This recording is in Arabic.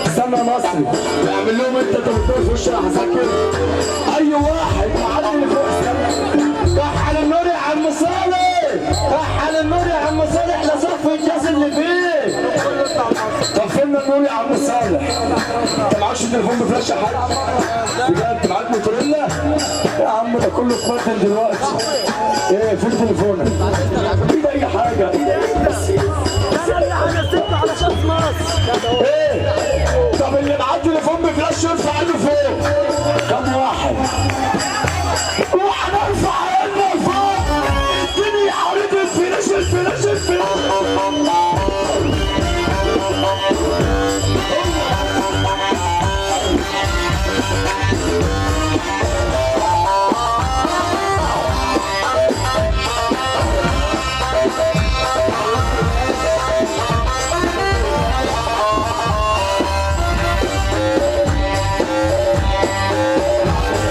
استنى يا مصري اعمل لهم انت بتدور في وش العساكر. اي واحد معدي اللي فوق استنى. كحل النور يا عم صالح، كحل النور يا عم صالح لصف الجاز اللي فيه. طفلنا النور يا عم صالح. انت معكش تليفون بفلاش يا حاج؟ بجد معاك موتوريلا؟ يا عم ده كله اتبدل دلوقتي. ايه فين تليفونك؟ ايد اي حاجه. اي حاجه ست على شط مصر. ايه؟